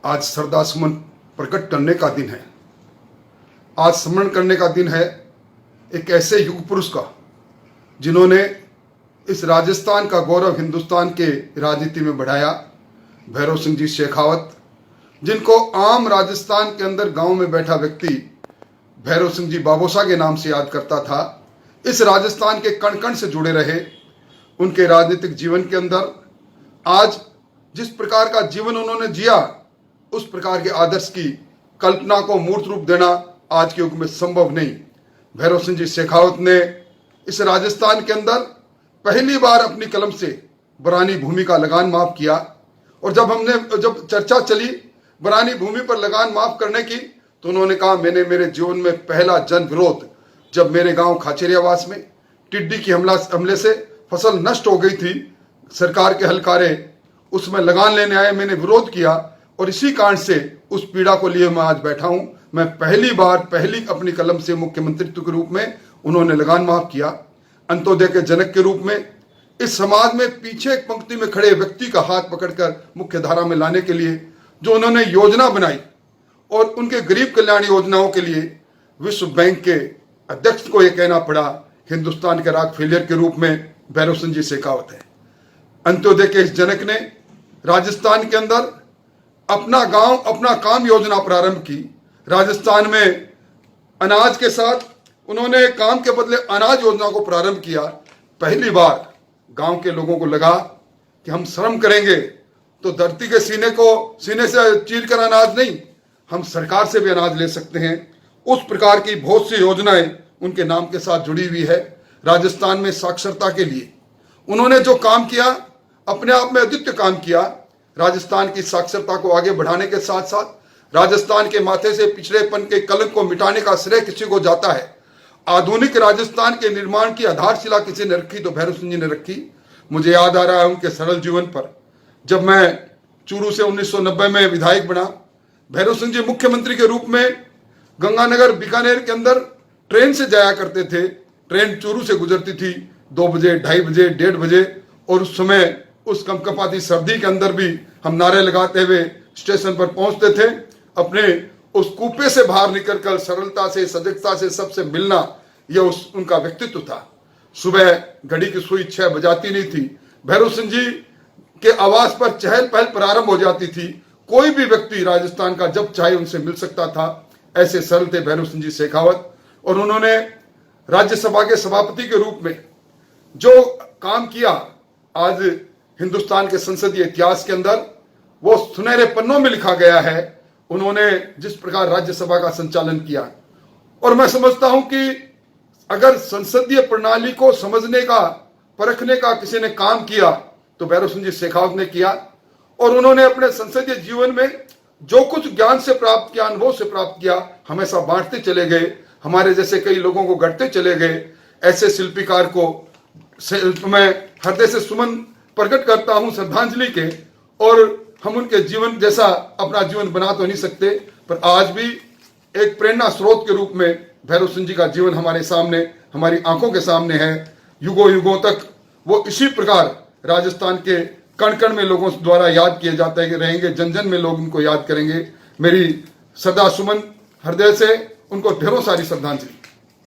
आज श्रद्धासुमन प्रकट करने का दिन है। आज स्मरण करने का दिन है एक ऐसे युग पुरुष का जिन्होंने इस राजस्थान का गौरव हिंदुस्तान के राजनीति में बढ़ाया। भैरव सिंह जी शेखावत, जिनको आम राजस्थान के अंदर गांव में बैठा व्यक्ति भैरव सिंह जी बाबोसा के नाम से याद करता था, इस राजस्थान के कण कण से जुड़े रहे। उनके राजनीतिक जीवन के अंदर आज जिस प्रकार का जीवन उन्होंने जिया, उस प्रकार के आदर्श की कल्पना को मूर्त रूप देना आज के युग में संभव नहीं। भैरव सिंह जी शेखावत ने इस राजस्थान के अंदर पहली बार अपनी कलम से बरानी भूमि का लगान माफ किया। और जब चर्चा चली बरानी भूमि पर लगान माफ करने की, तो उन्होंने कहा, मैंने मेरे जीवन में पहला जन विरोध जब मेरे गांव खाचेरियावास में टिड्डी की हमले से फसल नष्ट हो गई थी, सरकार के हलकारे उसमें लगान लेने आए, मैंने विरोध किया और इसी कारण से उस पीड़ा को लिए मैं आज बैठा हूं। मैं पहली अपनी कलम से मुख्यमंत्रित्व के रूप में उन्होंने लगान माफ किया। अंत्योदय के जनक के रूप में इस समाज में पीछे एक पंक्ति में खड़े व्यक्ति का हाथ पकड़कर मुख्य धारा में लाने के लिए जो उन्होंने योजना बनाई और उनके गरीब कल्याण योजनाओं के लिए विश्व बैंक के अध्यक्ष को यह कहना पड़ा, हिंदुस्तान के रॉकफेलर के रूप में भैरव सिंह जी शेखावत है। अंत्योदय के इस जनक ने राजस्थान के अंदर अपना गांव अपना काम योजना प्रारंभ की। राजस्थान में अनाज के साथ उन्होंने काम के बदले अनाज योजना को प्रारंभ किया। पहली बार गांव के लोगों को लगा कि हम श्रम करेंगे तो धरती के सीने से चीर कर अनाज नहीं, हम सरकार से भी अनाज ले सकते हैं। उस प्रकार की बहुत सी योजनाएं उनके नाम के साथ जुड़ी हुई है। राजस्थान में साक्षरता के लिए उन्होंने जो काम किया, अपने आप में अद्वितीय काम किया। राजस्थान की साक्षरता को आगे बढ़ाने के साथ साथ राजस्थान के माथे से पिछड़ेपन के कलंक को मिटाने का श्रेय किसी को जाता है। आधुनिक राजस्थान के निर्माण की आधारशिला किसी ने रखी तो भैरव सिंह जी ने रखी। मुझे याद आ रहा है उनके सरल जीवन पर। जब मैं चूरू से 1990 में विधायक बना, भैरव सिंह जी मुख्यमंत्री के रूप में गंगानगर बीकानेर के अंदर ट्रेन से जाया करते थे। ट्रेन चूरू से गुजरती थी 2 बजे, 2:30 बजे, 1:30 बजे, और उस समय उस कंपकपाती सर्दी के अंदर भी हम नारे लगाते हुए स्टेशन पर पहुंचते थे। अपने उस कूपे से बाहर निकलकर सरलता से, सजगता से सबसे मिलना, यह उनका व्यक्तित्व था। सुबह घड़ी की सुई 6 बजाती नहीं थी, भैरव सिंह जी के आवास पर चहल पहल प्रारंभ हो जाती थी। कोई भी व्यक्ति राजस्थान का जब चाहे उनसे मिल सकता था। ऐसे सरल थे भैरव सिंह जी शेखावत। और उन्होंने राज्यसभा के सभापति के रूप में जो काम किया, आज हिंदुस्तान के संसदीय इतिहास के अंदर वो सुनहरे पन्नों में लिखा गया है। उन्होंने जिस प्रकार राज्यसभा का संचालन किया, और मैं समझता हूं कि अगर संसदीय प्रणाली को समझने का, परखने का किसी ने काम किया तो भैरव सिंह जी शेखावत ने किया। और उन्होंने अपने संसदीय जीवन में जो कुछ ज्ञान से प्राप्त किया, अनुभव से प्राप्त किया, हमेशा बांटते चले गए। हमारे जैसे कई लोगों को गढ़ते चले गए। ऐसे शिल्पीकार को मैं हृदय से सुमन प्रकट करता हूं श्रद्धांजलि के। और हम उनके जीवन जैसा अपना जीवन बना तो नहीं सकते, पर आज भी एक प्रेरणा स्रोत के रूप में भैरव सिंह जी का जीवन हमारे सामने, हमारी आंखों के सामने है। युगों युगों तक वो इसी प्रकार राजस्थान के कण कण में लोगों द्वारा याद किए जाते रहेंगे। जन जन में लोग उनको याद करेंगे। मेरी सदा सुमन हृदय से उनको ढेरों सारी श्रद्धांजलि।